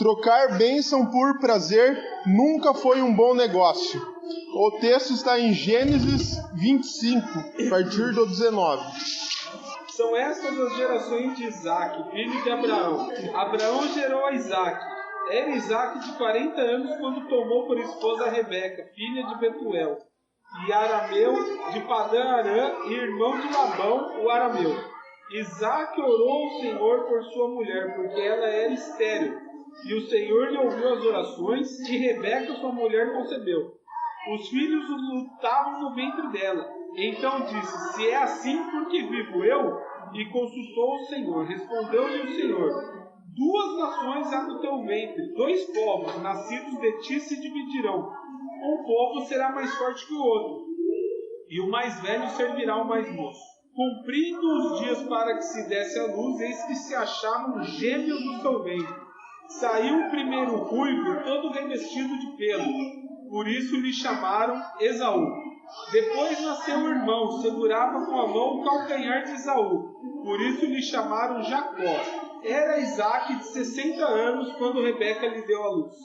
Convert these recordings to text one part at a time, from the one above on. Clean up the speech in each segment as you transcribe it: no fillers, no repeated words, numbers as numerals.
Trocar bênção por prazer nunca foi um bom negócio. O texto está em Gênesis 25, a partir do 19. São estas as gerações de Isaque, filho de Abraão. Abraão gerou a Isaque. Era Isaque de 40 anos quando tomou por esposa a Rebeca, filha de Betuel, e Arameu de Padã-Arã, e irmão de Labão, o Arameu. Isaque orou ao Senhor por sua mulher, porque ela era estéril. E o Senhor lhe ouviu as orações, e Rebeca, sua mulher, concebeu. Os filhos lutavam no ventre dela. Então disse: se é assim, por que vivo eu? E consultou o Senhor. Respondeu-lhe o Senhor: 2 nações há no teu ventre, 2 povos nascidos de ti se dividirão. Um povo será mais forte que o outro, e o mais velho servirá ao mais moço. Cumprindo os dias para que se desse a luz, eis que se achavam gêmeos no seu ventre. Saiu o primeiro ruivo, todo revestido de pelo, por isso lhe chamaram Esaú. Depois nasceu o irmão, segurava com a mão o calcanhar de Esaú, por isso lhe chamaram Jacó. Era Isaque de 60 anos quando Rebeca lhe deu a luz.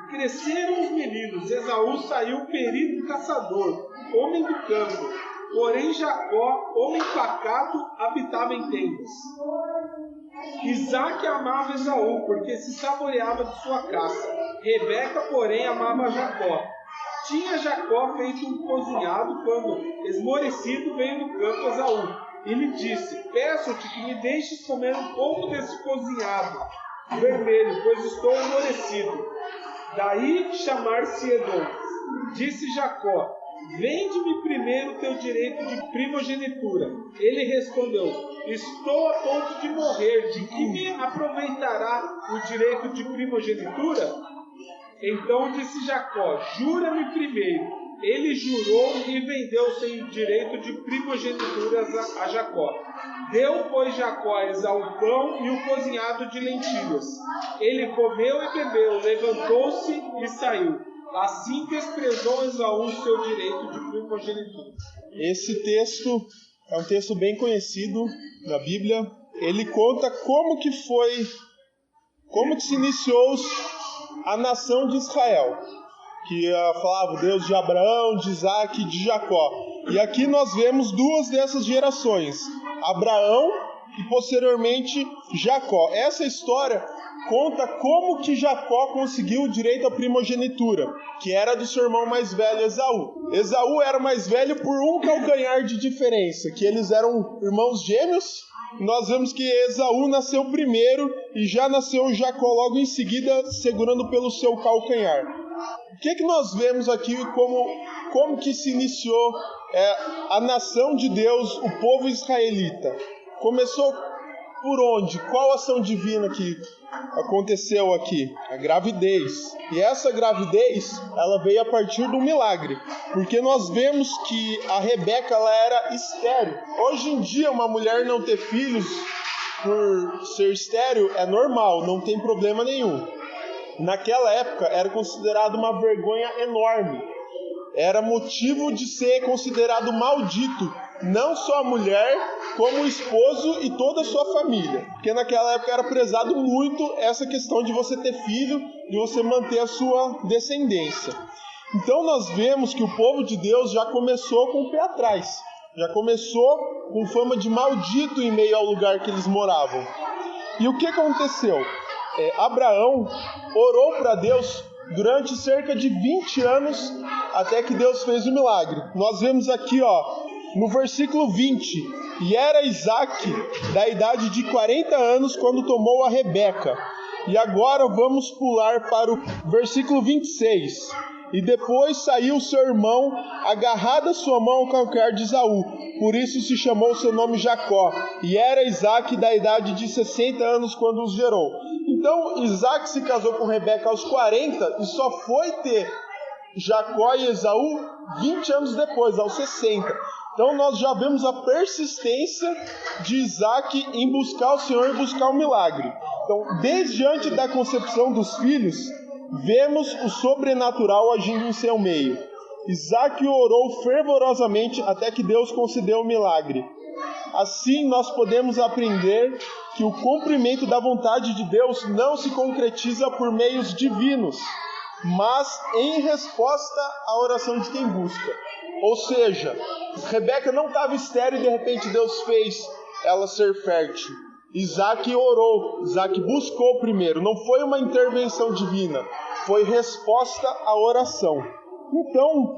Cresceram os meninos, Esaú saiu perito caçador, homem do campo. Porém Jacó, homem pacato, habitava em tendas. Isaque amava Esaú, porque se saboreava de sua caça. Rebeca, porém, amava Jacó. Tinha Jacó feito um cozinhado quando, esmorecido, veio do campo Esaú. E lhe disse: peço-te que me deixes comer um pouco desse cozinhado vermelho, pois estou esmorecido. Daí chamar-se Edom. Disse Jacó: vende-me primeiro o teu direito de primogenitura. Ele respondeu: estou a ponto de morrer, de que me aproveitará o direito de primogenitura? Então disse Jacó: jura-me primeiro. Ele jurou e vendeu seu direito de primogenitura a Jacó. Deu, pois, Jacó a Esaú o pão e o cozinhado de lentilhas. Ele comeu e bebeu, levantou-se e saiu. Assim desprezou Esaú seu direito de primogenitura. Esse texto é um texto bem conhecido na Bíblia. Ele conta como que se iniciou a nação de Israel, que falava o Deus de Abraão, de Isaque e de Jacó. E aqui nós vemos 2 dessas gerações, Abraão e posteriormente Jacó. Essa história conta como que Jacó conseguiu o direito à primogenitura, que era do seu irmão mais velho, Esaú. Esaú era mais velho por um calcanhar de diferença, que eles eram irmãos gêmeos. Nós vemos que Esaú nasceu primeiro e já nasceu Jacó logo em seguida, segurando pelo seu calcanhar. O que nós vemos aqui como que se iniciou a nação de Deus, o povo israelita? Começou por onde? Qual ação divina que aconteceu aqui? A gravidez. E essa gravidez, ela veio a partir do milagre. Porque nós vemos que a Rebeca, ela era estéril. Hoje em dia, uma mulher não ter filhos por ser estéril é normal, não tem problema nenhum. Naquela época, era considerado uma vergonha enorme. Era motivo de ser considerado maldito, não só a mulher, como o esposo e toda a sua família. Porque naquela época era prezado muito essa questão de você ter filho, de você manter a sua descendência. Então nós vemos que o povo de Deus já começou com o pé atrás. Já começou com fama de maldito em meio ao lugar que eles moravam. E o que aconteceu? Abraão orou para Deus durante cerca de 20 anos, até que Deus fez o milagre. Nós vemos aqui, no versículo 20, e era Isaque da idade de 40 anos quando tomou a Rebeca. E agora vamos pular para o versículo 26. E depois saiu seu irmão, agarrada sua mão ao calcanhar de Esaú. Por isso se chamou seu nome Jacó. E era Isaque da idade de 60 anos quando os gerou. Então Isaque se casou com Rebeca aos 40 e só foi ter Jacó e Esaú 20 anos depois, aos 60. Então nós já vemos a persistência de Isaque em buscar o Senhor e buscar o milagre. Então, desde antes da concepção dos filhos, vemos o sobrenatural agindo em seu meio. Isaque orou fervorosamente até que Deus concedeu o milagre. Assim nós podemos aprender que o cumprimento da vontade de Deus não se concretiza por meios divinos, mas em resposta à oração de quem busca. Ou seja, Rebeca não estava estéril e de repente Deus fez ela ser fértil. Isaac orou, Isaac buscou primeiro, não foi uma intervenção divina, foi resposta à oração. Então,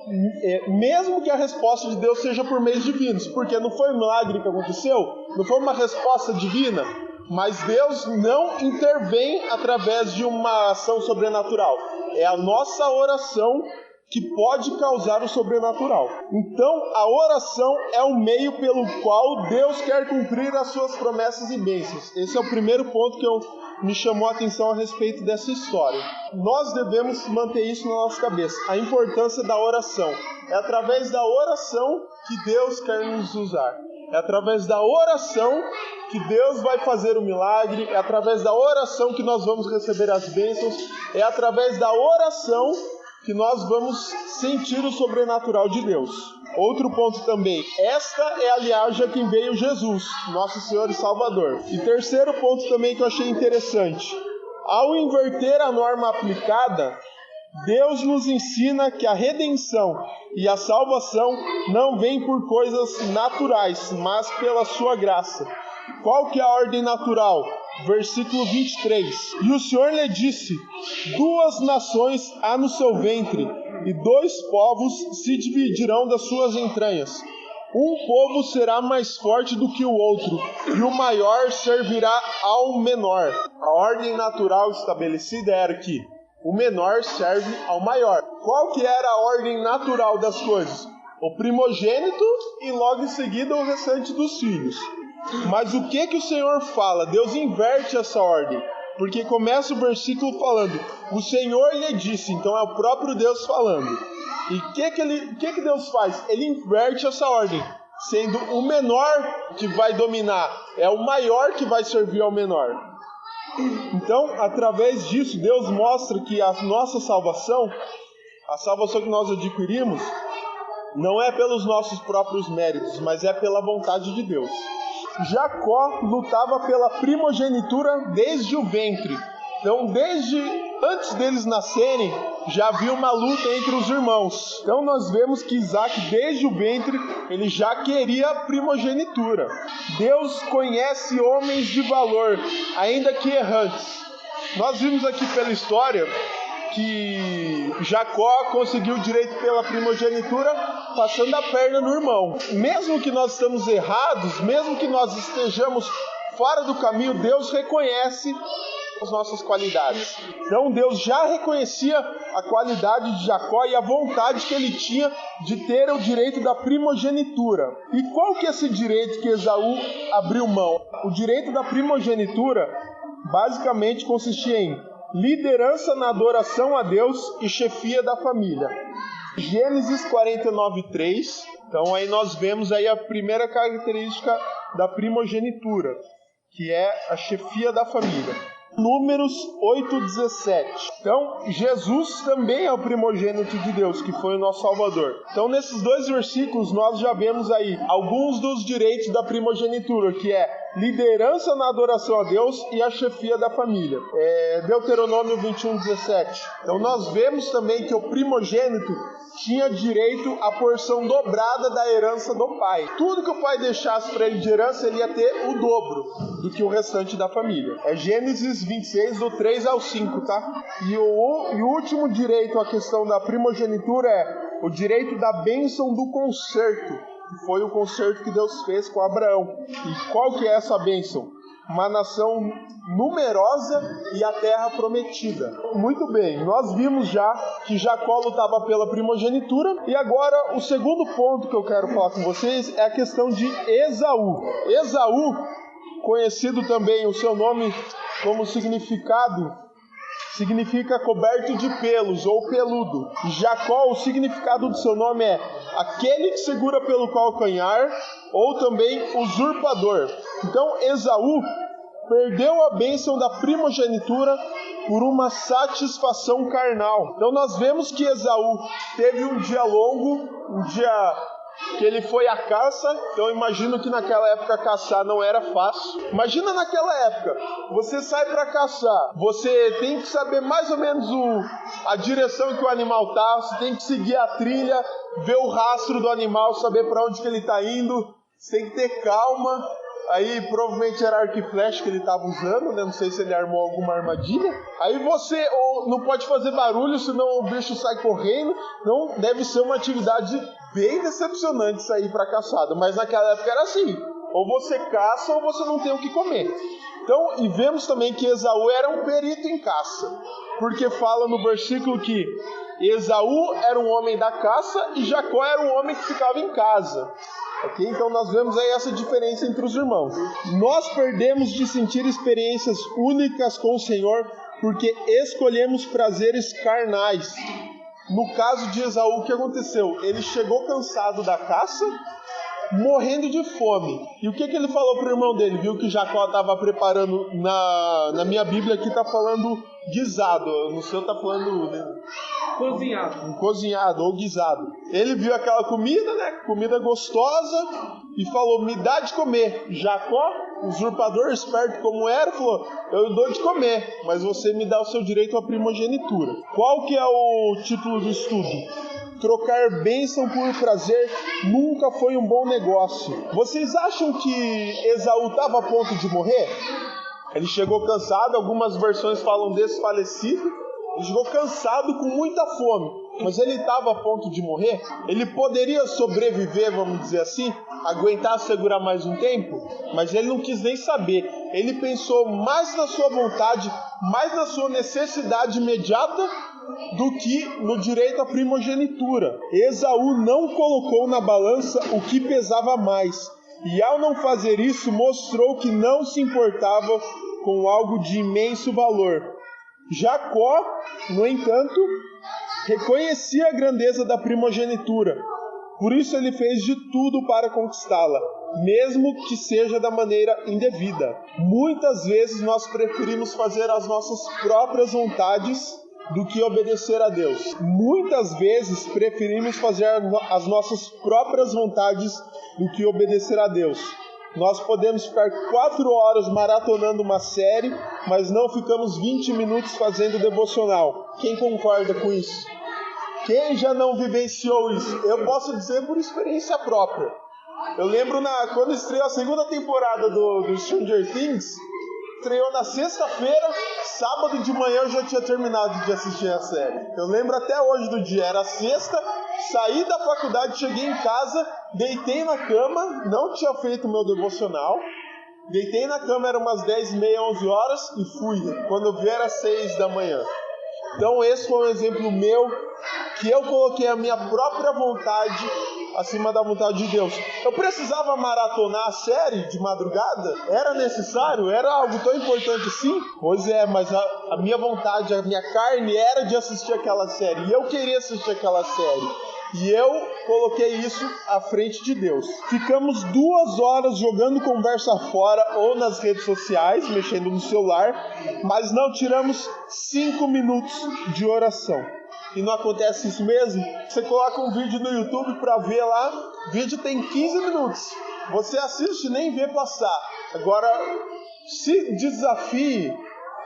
mesmo que a resposta de Deus seja por meios divinos, porque não foi um milagre que aconteceu, não foi uma resposta divina, mas Deus não intervém através de uma ação sobrenatural. É a nossa oração que pode causar o sobrenatural. Então, a oração é o meio pelo qual Deus quer cumprir as suas promessas e bênçãos. Esse é o primeiro ponto que me chamou a atenção a respeito dessa história. Nós devemos manter isso na nossa cabeça, a importância da oração. É através da oração que Deus quer nos usar. É através da oração que Deus vai fazer o milagre. É através da oração que nós vamos receber as bênçãos. É através da oração que nós vamos sentir o sobrenatural de Deus. Outro ponto também, esta é a linhagem a quem veio Jesus, nosso Senhor e Salvador. E terceiro ponto também que eu achei interessante, ao inverter a norma aplicada, Deus nos ensina que a redenção e a salvação não vêm por coisas naturais, mas pela sua graça. Qual que é a ordem natural? Versículo 23. E o Senhor lhe disse: 2 nações há no seu ventre, e 2 povos se dividirão das suas entranhas. Um povo será mais forte do que o outro, e o maior servirá ao menor. A ordem natural estabelecida era que o menor serve ao maior. Qual que era a ordem natural das coisas? O primogênito e logo em seguida o restante dos filhos. Mas o que o Senhor fala? Deus inverte essa ordem, porque começa o versículo falando, o Senhor lhe disse, então é o próprio Deus falando. E o que Deus faz? Ele inverte essa ordem, sendo o menor que vai dominar, é o maior que vai servir ao menor. Então, através disso, Deus mostra que a nossa salvação, a salvação que nós adquirimos, não é pelos nossos próprios méritos, mas é pela vontade de Deus. Jacó lutava pela primogenitura desde o ventre. Então, desde antes deles nascerem, já havia uma luta entre os irmãos. Então, nós vemos que Isaac, desde o ventre, ele já queria a primogenitura. Deus conhece homens de valor, ainda que errantes. Nós vimos aqui pela história que Jacó conseguiu o direito pela primogenitura passando a perna no irmão. Mesmo que nós estamos errados, mesmo que nós estejamos fora do caminho, Deus reconhece as nossas qualidades. Então Deus já reconhecia a qualidade de Jacó e a vontade que ele tinha de ter o direito da primogenitura. E qual que é esse direito que Esaú abriu mão? O direito da primogenitura basicamente consistia em liderança na adoração a Deus e chefia da família. Gênesis 49:3. Então aí nós vemos aí a primeira característica da primogenitura, que é a chefia da família. Números 8:17. Então, Jesus também é o primogênito de Deus, que foi o nosso Salvador. Então, nesses 2 versículos, nós já vemos aí alguns dos direitos da primogenitura, que é liderança na adoração a Deus e a chefia da família. Deuteronômio 21:17. Então, nós vemos também que o primogênito tinha direito à porção dobrada da herança do pai. Tudo que o pai deixasse para ele de herança, ele ia ter o dobro do que o restante da família. É Gênesis 26, do 3 ao 5, tá? E o último direito à questão da primogenitura é o direito da bênção do concerto, que foi o concerto que Deus fez com Abraão. E qual que é essa bênção? Uma nação numerosa e a terra prometida. Muito bem, nós vimos já que Jacó lutava pela primogenitura. E agora o segundo ponto que eu quero falar com vocês é a questão de Esaú. Esaú, conhecido também o seu nome como significado, significa coberto de pelos ou peludo. Jacó, o significado do seu nome é aquele que segura pelo calcanhar, ou também usurpador. Então Esaú perdeu a bênção da primogenitura por uma satisfação carnal. Então nós vemos que Esaú teve um dia longo, um dia que ele foi à caça. Então eu imagino que naquela época caçar não era fácil. Imagina naquela época, você sai para caçar, você tem que saber mais ou menos a direção que o animal tá, você tem que seguir a trilha, ver o rastro do animal, saber para onde que ele tá indo, você tem que ter calma. Aí provavelmente era arco e flecha que ele estava usando, né? Não sei se ele armou alguma armadilha. Aí você não pode fazer barulho, senão o bicho sai correndo. Então deve ser uma atividade bem decepcionante sair para caçada. Mas naquela época era assim: ou você caça ou você não tem o que comer. Então, e vemos também que Esaú era um perito em caça, porque fala no versículo que Esaú era um homem da caça e Jacó era um homem que ficava em casa. Okay? Então nós vemos aí essa diferença entre os irmãos. Nós perdemos de sentir experiências únicas com o Senhor porque escolhemos prazeres carnais. No caso de Esaú, o que aconteceu? Ele chegou cansado da caça, morrendo de fome. E o que ele falou para o irmão dele? Viu que Jacó estava preparando, na minha Bíblia aqui está falando guisado, no seu está falando... né? Cozinhado. Cozinhado ou guisado. Ele viu aquela comida, né? Comida gostosa, e falou: me dá de comer. Jacó, usurpador esperto como era, falou: eu dou de comer, mas você me dá o seu direito à primogenitura. Qual que é o título do estudo? Trocar bênção por prazer nunca foi um bom negócio. Vocês acham que Esaú estava a ponto de morrer? Ele chegou cansado, algumas versões falam desfalecido. Ele chegou cansado, com muita fome, mas ele estava a ponto de morrer? Ele poderia sobreviver, vamos dizer assim, aguentar segurar mais um tempo? Mas ele não quis nem saber. Ele pensou mais na sua vontade, mais na sua necessidade imediata do que no direito à primogenitura. Esaú não colocou na balança o que pesava mais, e ao não fazer isso mostrou que não se importava com algo de imenso valor. Jacó, no entanto, reconhecia a grandeza da primogenitura. Por isso ele fez de tudo para conquistá-la, mesmo que seja da maneira indevida. Muitas vezes nós preferimos fazer as nossas próprias vontades do que obedecer a Deus. Muitas vezes preferimos fazer as nossas próprias vontades do que obedecer a Deus. Nós podemos ficar 4 horas maratonando uma série, mas não ficamos 20 minutos fazendo devocional. Quem concorda com isso? Quem já não vivenciou isso? Eu posso dizer por experiência própria. Eu lembro quando estreou a segunda temporada do Stranger Things, estreou na sexta-feira, sábado de manhã eu já tinha terminado de assistir a série. Eu lembro até hoje do dia, era sexta, saí da faculdade, cheguei em casa, deitei na cama, não tinha feito o meu devocional, deitei na cama, era umas 10h30, 11 horas e fui. Quando eu vi era 6 da manhã. Então esse foi um exemplo meu, que eu coloquei a minha própria vontade acima da vontade de Deus. Eu precisava maratonar a série de madrugada? Era necessário? Era algo tão importante assim? Pois é, mas a minha vontade, a minha carne era de assistir aquela série. E eu queria assistir aquela série. E eu coloquei isso à frente de Deus. Ficamos 2 horas jogando conversa fora ou nas redes sociais, mexendo no celular, mas não tiramos 5 minutos de oração. E não acontece isso mesmo? Você coloca um vídeo no YouTube para ver lá, o vídeo tem 15 minutos. Você assiste e nem vê passar. Agora, se desafie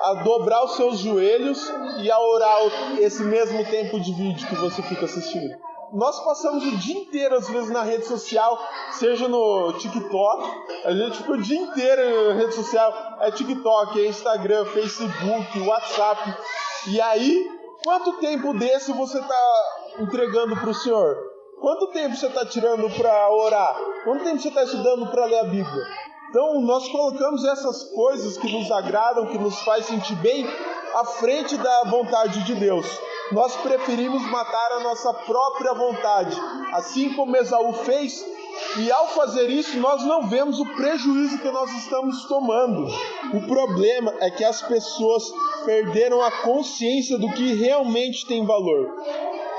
a dobrar os seus joelhos e a orar esse mesmo tempo de vídeo que você fica assistindo. Nós passamos o dia inteiro, às vezes, na rede social, seja no TikTok, a gente fica o dia inteiro na rede social, é TikTok, é Instagram, Facebook, WhatsApp, e aí, quanto tempo desse você está entregando para o Senhor? Quanto tempo você está tirando para orar? Quanto tempo você está estudando para ler a Bíblia? Então, nós colocamos essas coisas que nos agradam, que nos faz sentir bem, à frente da vontade de Deus. Nós preferimos matar a nossa própria vontade, assim como Esaú fez, e ao fazer isso nós não vemos o prejuízo que nós estamos tomando. O problema é que as pessoas perderam a consciência do que realmente tem valor.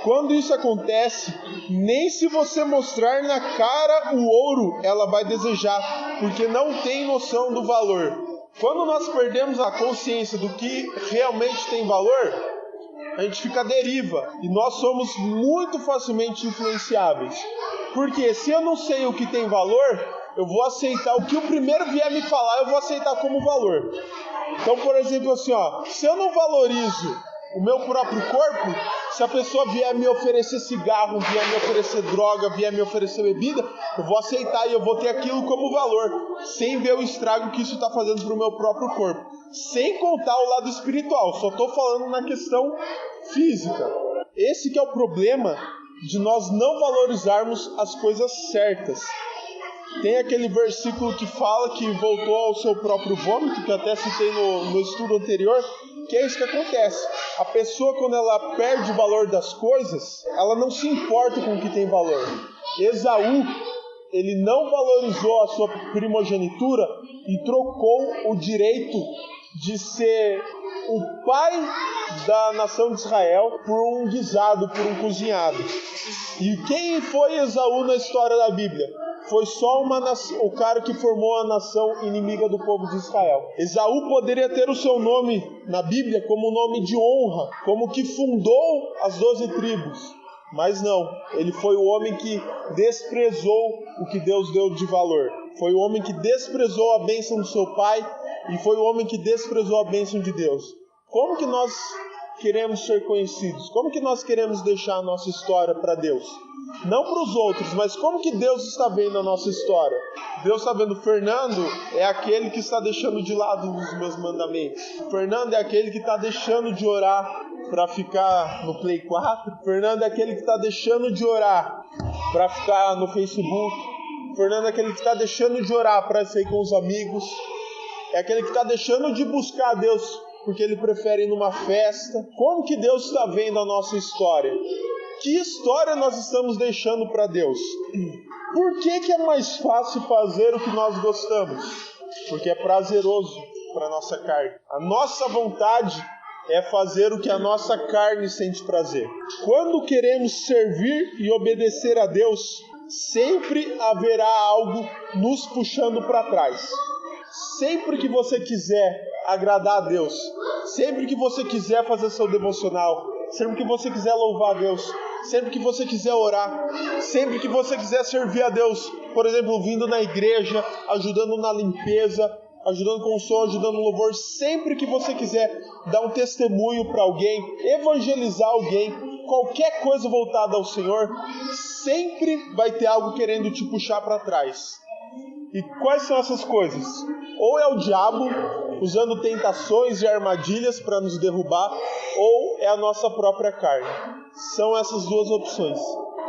Quando isso acontece, nem se você mostrar na cara o ouro, ela vai desejar, porque não tem noção do valor. Quando nós perdemos a consciência do que realmente tem valor, a gente fica à deriva e nós somos muito facilmente influenciáveis. Porque se eu não sei o que tem valor, eu vou aceitar o que o primeiro vier me falar, eu vou aceitar como valor. Então, por exemplo, assim, se eu não valorizo o meu próprio corpo, se a pessoa vier me oferecer cigarro, vier me oferecer droga, vier me oferecer bebida, eu vou aceitar e eu vou ter aquilo como valor, sem ver o estrago que isso está fazendo para o meu próprio corpo. Sem contar o lado espiritual, só estou falando na questão física. Esse que é o problema de nós não valorizarmos as coisas certas. Tem aquele versículo que fala que voltou ao seu próprio vômito, que eu até citei no estudo anterior, que é isso que acontece. A pessoa, quando ela perde o valor das coisas, ela não se importa com o que tem valor. Esaú, ele não valorizou a sua primogenitura e trocou o direito de ser o pai da nação de Israel por um guisado, por um cozinhado. E quem foi Esaú na história da Bíblia? Foi só o cara que formou a nação inimiga do povo de Israel. Esaú poderia ter o seu nome na Bíblia como nome de honra, como que fundou as 12 tribos. Mas não, ele foi o homem que desprezou o que Deus deu de valor. Foi o homem que desprezou a bênção do seu pai e foi o homem que desprezou a bênção de Deus. Como que nós queremos ser conhecidos? Como que nós queremos deixar a nossa história para Deus? Não para os outros, mas como que Deus está vendo a nossa história? Deus está vendo, Fernando é aquele que está deixando de lado os meus mandamentos. Fernando é aquele que está deixando de orar para ficar no Play 4. Fernando é aquele que está deixando de orar para ficar no Facebook. Fernando é aquele que está deixando de orar para sair com os amigos. É aquele que está deixando de buscar a Deus porque ele prefere ir numa festa. Como que Deus está vendo a nossa história? Que história nós estamos deixando para Deus? Por que é mais fácil fazer o que nós gostamos? Porque é prazeroso para a nossa carne. A nossa vontade é fazer o que a nossa carne sente prazer. Quando queremos servir e obedecer a Deus, sempre haverá algo nos puxando para trás. Sempre que você quiser agradar a Deus, sempre que você quiser fazer seu devocional, sempre que você quiser louvar a Deus, sempre que você quiser orar, sempre que você quiser servir a Deus, por exemplo, vindo na igreja, ajudando na limpeza, ajudando com o som, ajudando no louvor, sempre que você quiser dar um testemunho para alguém, evangelizar alguém, qualquer coisa voltada ao Senhor, sempre vai ter algo querendo te puxar para trás. E quais são essas coisas? Ou é o diabo usando tentações e armadilhas para nos derrubar, ou é a nossa própria carne. São essas duas opções.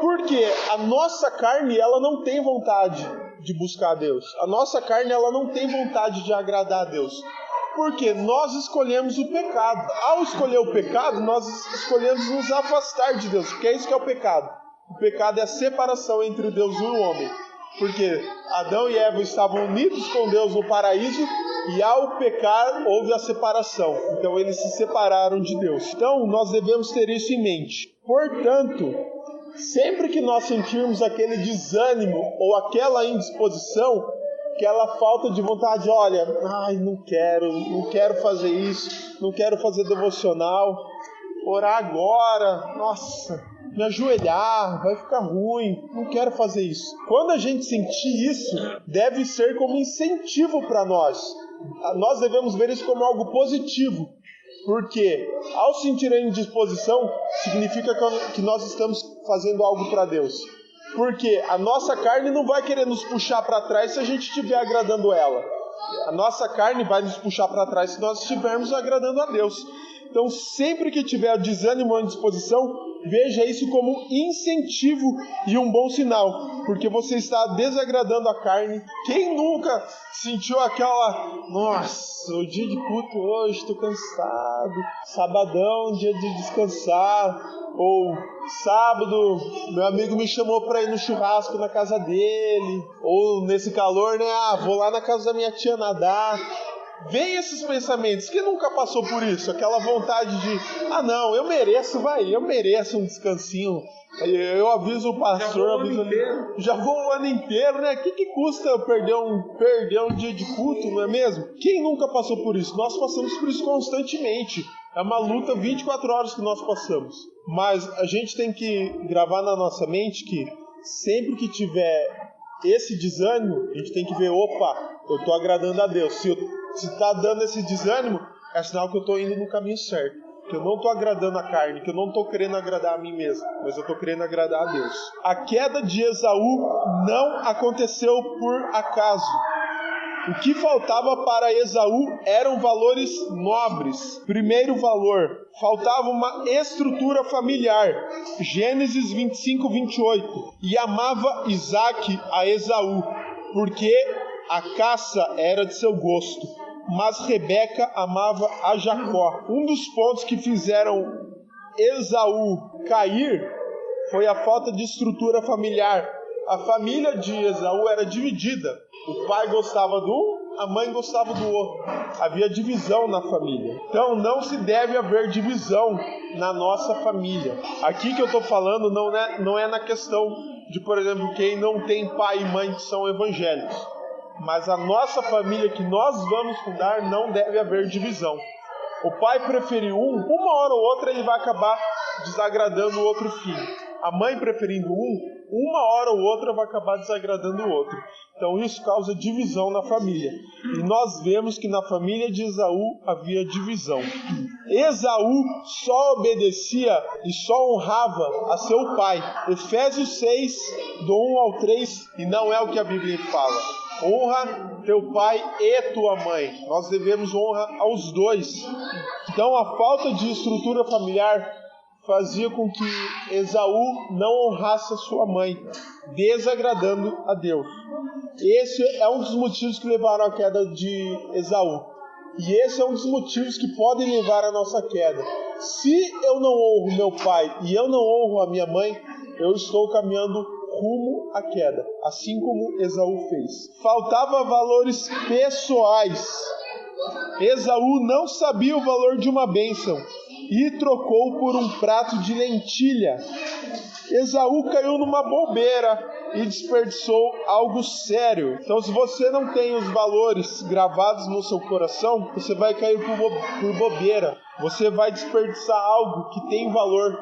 Porque a nossa carne, ela não tem vontade de buscar a Deus. A nossa carne, ela não tem vontade de agradar a Deus. Porque nós escolhemos o pecado. Ao escolher o pecado, nós escolhemos nos afastar de Deus. Porque é isso que é o pecado. O pecado é a separação entre Deus e o homem. Porque Adão e Eva estavam unidos com Deus no paraíso e ao pecar houve a separação. Então eles se separaram de Deus. Então nós devemos ter isso em mente. Portanto, sempre que nós sentirmos aquele desânimo ou aquela indisposição, aquela falta de vontade, olha, não quero fazer isso, não quero fazer devocional, orar agora, nossa, me ajoelhar, vai ficar ruim, não quero fazer isso. Quando a gente sentir isso, deve ser como incentivo para nós. Nós devemos ver isso como algo positivo, porque ao sentir a indisposição, significa que nós estamos fazendo algo para Deus. Porque a nossa carne não vai querer nos puxar para trás se a gente estiver agradando ela. A nossa carne vai nos puxar para trás se nós estivermos agradando a Deus. Então, sempre que tiver desânimo ou indisposição, veja isso como incentivo e um bom sinal, porque você está desagradando a carne. Quem nunca sentiu aquela, nossa, o dia de culto hoje, estou cansado, sabadão, dia de descansar, ou sábado, meu amigo me chamou para ir no churrasco na casa dele, ou nesse calor, né, vou lá na casa da minha tia nadar. Vem esses pensamentos, quem nunca passou por isso? Aquela vontade de, não, eu mereço um descansinho. Eu aviso o pastor, já vou o ano inteiro, né? O que custa eu perder um dia de culto, não é mesmo? Quem nunca passou por isso? Nós passamos por isso constantemente. É uma luta 24 horas que nós passamos. Mas a gente tem que gravar na nossa mente que sempre que tiver esse desânimo, a gente tem que ver, opa, eu estou agradando a Deus. Se está dando esse desânimo, é sinal que eu estou indo no caminho certo. Que eu não estou agradando a carne, que eu não estou querendo agradar a mim mesmo, mas eu estou querendo agradar a Deus. A queda de Esaú não aconteceu por acaso. O que faltava para Esaú eram valores nobres. Primeiro valor, faltava uma estrutura familiar. Gênesis 25, 28. E amava Isaque a Esaú, porque a caça era de seu gosto. Mas Rebeca amava a Jacó. Um dos pontos que fizeram Esaú cair foi a falta de estrutura familiar. A família de Esaú era dividida. O pai gostava de um, a mãe gostava do outro. Havia divisão na família. Então não se deve haver divisão na nossa família. Aqui que eu estou falando não é na questão de, por exemplo, quem não tem pai e mãe que são evangélicos. Mas a nossa família que nós vamos fundar não deve haver divisão. O pai preferir uma hora ou outra ele vai acabar desagradando o outro filho. A mãe preferindo uma hora ou outra vai acabar desagradando o outro. Então isso causa divisão na família. E nós vemos que na família de Esaú havia divisão. Esaú só obedecia e só honrava a seu pai. Efésios 6, do 1 ao 3, e não é o que a Bíblia fala. Honra teu pai e tua mãe. Nós devemos honra aos dois. Então a falta de estrutura familiar fazia com que Esaú não honrasse a sua mãe, desagradando a Deus. Esse é um dos motivos que levaram à queda de Esaú. E esse é um dos motivos que podem levar à nossa queda. Se eu não honro meu pai e eu não honro a minha mãe, eu estou caminhando rumo à queda, assim como Esaú fez. Faltava valores pessoais. Esaú não sabia o valor de uma bênção e trocou por um prato de lentilha. Esaú caiu numa bobeira e desperdiçou algo sério. Então, se você não tem os valores gravados no seu coração, você vai cair por bobeira. Você vai desperdiçar algo que tem valor.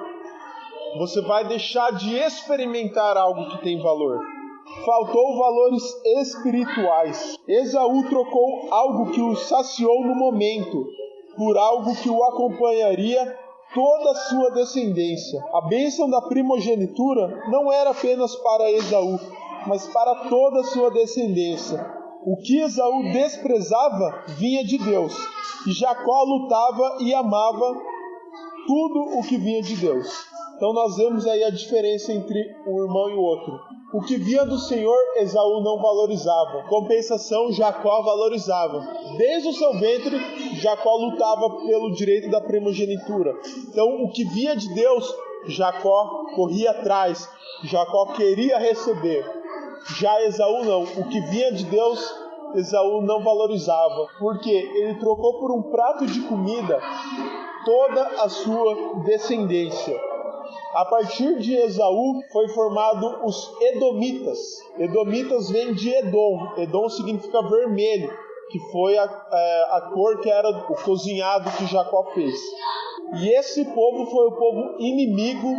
Você vai deixar de experimentar algo que tem valor. Faltou valores espirituais. Esaú trocou algo que o saciou no momento por algo que o acompanharia toda a sua descendência. A bênção da primogenitura não era apenas para Esaú, mas para toda a sua descendência. O que Esaú desprezava vinha de Deus, e Jacó lutava e amava tudo o que vinha de Deus. Então nós vemos aí a diferença entre um irmão e o outro. O que vinha do Senhor, Esaú não valorizava. Compensação, Jacó valorizava. Desde o seu ventre, Jacó lutava pelo direito da primogenitura. Então, o que vinha de Deus, Jacó corria atrás. Jacó queria receber. Já Esaú não. O que vinha de Deus, Esaú não valorizava. Porque ele trocou por um prato de comida toda a sua descendência. A partir de Esaú foi formado os Edomitas. Edomitas vem de Edom. Edom significa vermelho, que foi a cor que era o cozinhado que Jacó fez. E esse povo foi o povo inimigo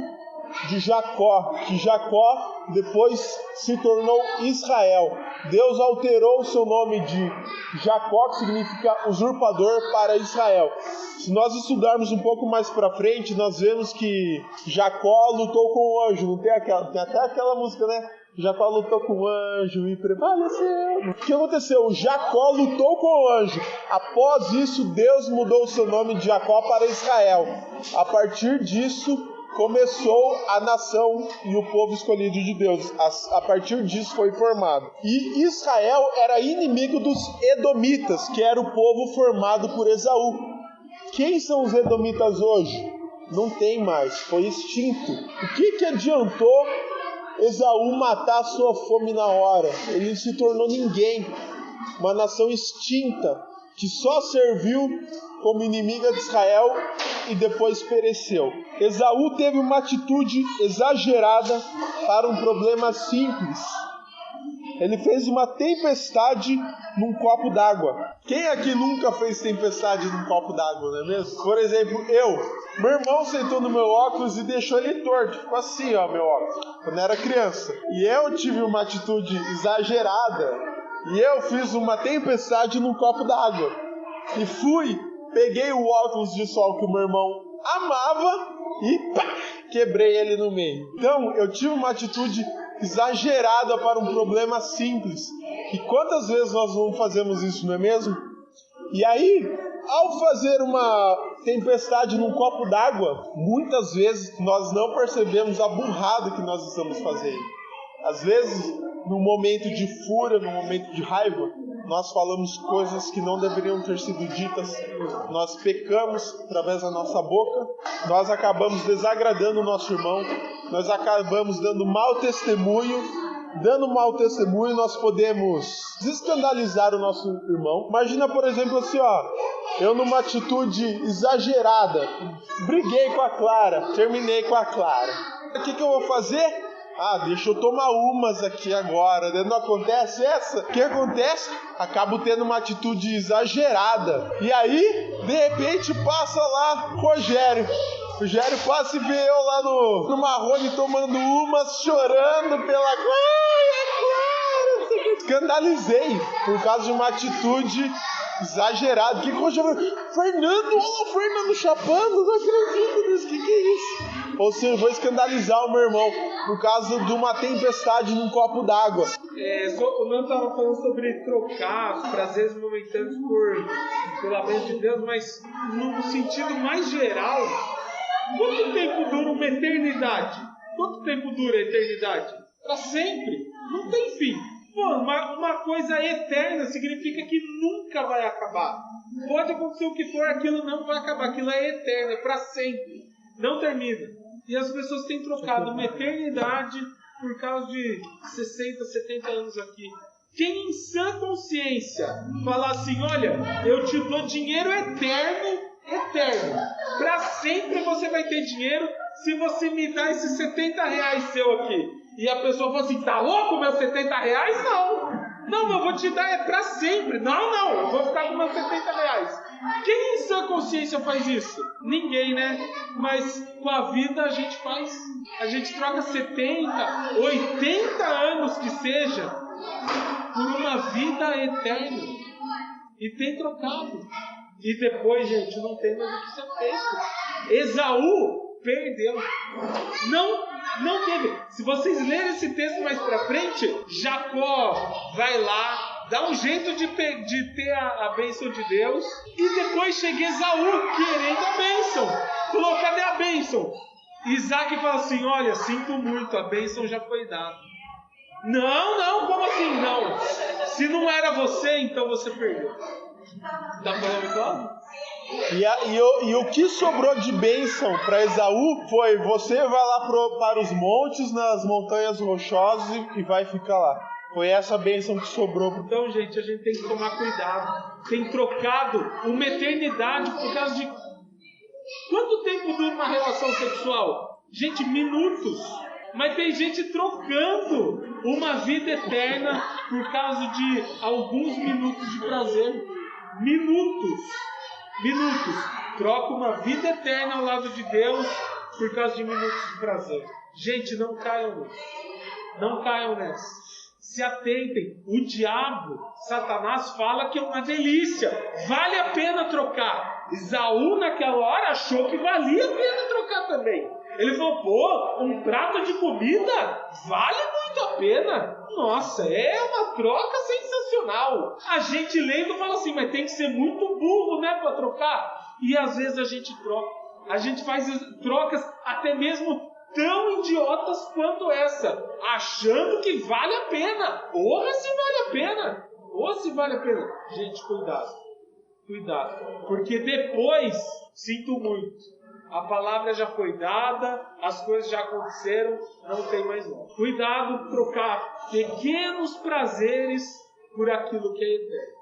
de Jacó, que Jacó depois se tornou Israel. Deus alterou o seu nome de Jacó, que significa usurpador, para Israel. Se nós estudarmos um pouco mais para frente, nós vemos que Jacó lutou com o anjo. Não tem até aquela música, né? Jacó lutou com o anjo e prevaleceu. O que aconteceu? Jacó lutou com o anjo. Após isso, Deus mudou o seu nome de Jacó para Israel. A partir disso, começou a nação e o povo escolhido de Deus. A partir disso foi formado. E Israel era inimigo dos Edomitas, que era o povo formado por Esaú. Quem são os Edomitas hoje? Não tem mais, foi extinto. O que adiantou Esaú matar a sua fome na hora? Ele se tornou ninguém. Uma nação extinta, que só serviu como inimiga de Israel e depois pereceu. Esaú teve uma atitude exagerada para um problema simples. ele fez uma tempestade num copo d'água. Quem aqui nunca fez tempestade num copo d'água, não é mesmo? Por exemplo, meu irmão sentou no meu óculos e deixou ele torto. Ficou assim, ó, meu óculos, quando era criança. E eu tive uma atitude exagerada. E eu fiz uma tempestade num copo d'água. E peguei o óculos de sol que o meu irmão amava e pá, quebrei ele no meio. Então, eu tive uma atitude exagerada para um problema simples. E quantas vezes nós não fazemos isso, não é mesmo? E aí, ao fazer uma tempestade num copo d'água, muitas vezes nós não percebemos a burrada que nós estamos fazendo. Às vezes, num momento de fúria, num momento de raiva, nós falamos coisas que não deveriam ter sido ditas. Nós pecamos através da nossa boca, nós acabamos desagradando o nosso irmão, nós acabamos dando mau testemunho. Dando mau testemunho, nós podemos escandalizar o nosso irmão. Imagina, por exemplo, assim, ó, eu numa atitude exagerada, briguei com a Clara, terminei com a Clara. O que eu vou fazer? Deixa eu tomar umas aqui agora. Não acontece essa? O que acontece? Acabo tendo uma atitude exagerada. E aí, de repente, passa lá Rogério. Rogério passa e vê eu lá no Marrone tomando umas, chorando pela Clara. Escandalizei por causa de uma atitude exagerada. O que o Rogério... Fernando chapando, não acredito nisso. Que é isso? Ou seja, eu vou escandalizar o meu irmão por causa de uma tempestade num copo d'água. O Nando estava falando sobre trocar os prazeres momentâneos pela bênção de Deus, mas no sentido mais geral, quanto tempo dura uma eternidade? Quanto tempo dura a eternidade? Para sempre. Não tem fim. Pô, uma coisa eterna significa que nunca vai acabar. Pode acontecer o que for, aquilo não vai acabar. Aquilo é eterno, é para sempre. Não termina. E as pessoas têm trocado uma eternidade por causa de 60, 70 anos aqui. Quem em sã consciência falar assim, olha, eu te dou dinheiro eterno, para sempre você vai ter dinheiro se você me dá esses 70 reais seu aqui. E a pessoa fala assim, tá louco meus 70 reais? Não, eu vou te dar é para sempre. Não, eu vou ficar com meus 70 reais. Quem em sua consciência faz isso? Ninguém, né? Mas com a vida a gente faz. A gente troca 70, 80 anos que seja por uma vida eterna. E tem trocado. E depois, gente, não tem mais o que ser feito. Esaú perdeu. Não teve. Se vocês lerem esse texto mais pra frente, Jacó vai lá, dá um jeito de ter a bênção de Deus. E depois chega Esaú querendo a bênção. Falou, cadê a bênção? Isaac fala assim, olha, sinto muito, a bênção já foi dada. Não, como assim não? Se não era você, então você perdeu. Tá falando claro? E o que sobrou de bênção para Esaú foi, você vai lá para os montes, nas montanhas rochosas e vai ficar lá. Foi essa bênção que sobrou. Então, gente, a gente tem que tomar cuidado. Tem trocado uma eternidade por causa de... Quanto tempo dura uma relação sexual? Gente, minutos. Mas tem gente trocando uma vida eterna por causa de alguns minutos de prazer. Minutos. Troca uma vida eterna ao lado de Deus por causa de minutos de prazer. Gente, não caiam nisso. Não caiam nessa. Se atentem. O diabo, Satanás, fala que é uma delícia. Vale a pena trocar. Esaú, naquela hora, achou que valia a pena trocar também. Ele falou, um prato de comida vale muito a pena. Nossa, é uma troca sensacional. A gente lendo fala assim, mas tem que ser muito burro, né, para trocar. E às vezes a gente troca. A gente faz trocas até mesmo tão idiotas quanto essa, achando que vale a pena. Ou se vale a pena. Gente, cuidado. Porque depois, sinto muito, a palavra já foi dada, as coisas já aconteceram, não tem mais volta. Cuidado, trocar pequenos prazeres por aquilo que é eterno.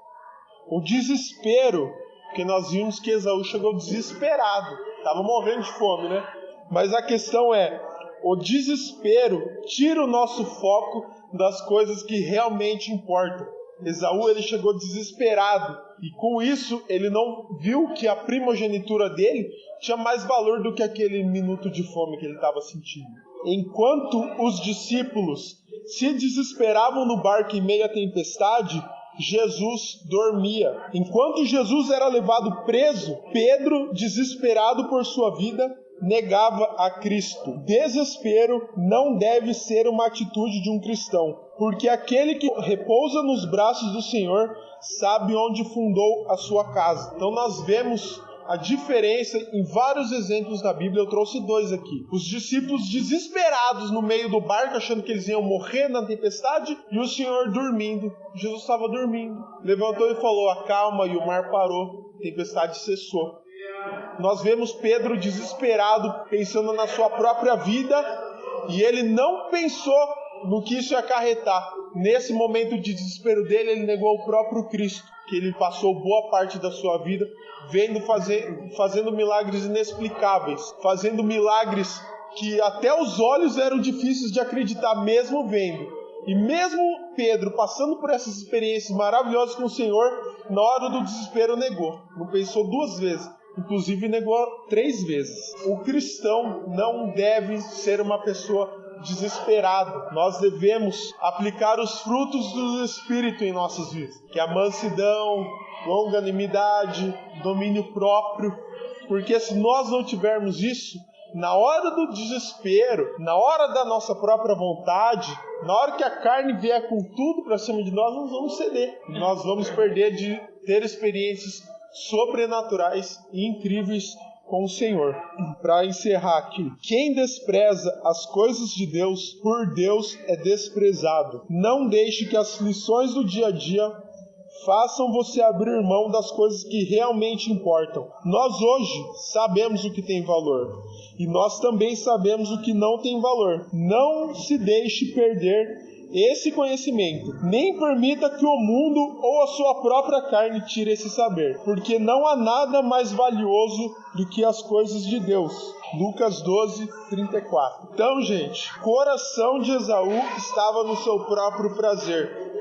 O desespero, porque nós vimos que Esaú chegou desesperado, estava morrendo de fome, né? Mas a questão é, O desespero tira o nosso foco das coisas que realmente importam. Esaú, ele chegou desesperado, e com isso ele não viu que a primogenitura dele tinha mais valor do que aquele minuto de fome que ele estava sentindo. Enquanto os discípulos se desesperavam no barco em meio à tempestade, Jesus dormia. Enquanto Jesus era levado preso, Pedro, desesperado por sua vida, negava a Cristo. Desespero não deve ser uma atitude de um cristão, porque aquele que repousa nos braços do Senhor sabe onde fundou a sua casa. Então nós vemos a diferença em vários exemplos da Bíblia. Eu trouxe 2 aqui. Os discípulos desesperados no meio do barco, achando que eles iam morrer na tempestade, e o Senhor dormindo. Jesus estava dormindo. Levantou e falou: acalma, e o mar parou. A tempestade cessou. Nós vemos Pedro desesperado, pensando na sua própria vida, e ele não pensou no que isso ia acarretar. Nesse momento de desespero dele, ele negou o próprio Cristo, que ele passou boa parte da sua vida fazendo milagres inexplicáveis, fazendo milagres que até os olhos eram difíceis de acreditar, mesmo vendo. E mesmo Pedro, passando por essas experiências maravilhosas com o Senhor, na hora do desespero negou. Não pensou 2 vezes. Inclusive negou 3 vezes. O cristão não deve ser uma pessoa desesperada. Nós devemos aplicar os frutos do Espírito em nossas vidas, que é a mansidão, longanimidade, domínio próprio. Porque se nós não tivermos isso, na hora do desespero, na hora da nossa própria vontade, na hora que a carne vier com tudo para cima de nós, nós vamos ceder. Nós vamos perder de ter experiências sobrenaturais e incríveis com o Senhor. Para encerrar aqui, quem despreza as coisas de Deus, por Deus é desprezado. Não deixe que as lições do dia a dia façam você abrir mão das coisas que realmente importam. Nós hoje sabemos o que tem valor, e nós também sabemos o que não tem valor. Não se deixe perder esse conhecimento, nem permita que o mundo ou a sua própria carne tire esse saber, porque não há nada mais valioso do que as coisas de Deus. Lucas 12, 34. Então, gente, o coração de Esaú estava no seu próprio prazer.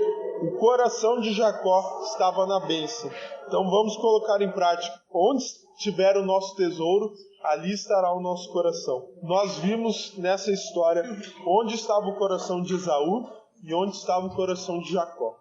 O coração de Jacó estava na bênção. Então vamos colocar em prática. Onde estiver o nosso tesouro, ali estará o nosso coração. Nós vimos nessa história onde estava o coração de Esaú e onde estava o coração de Jacó.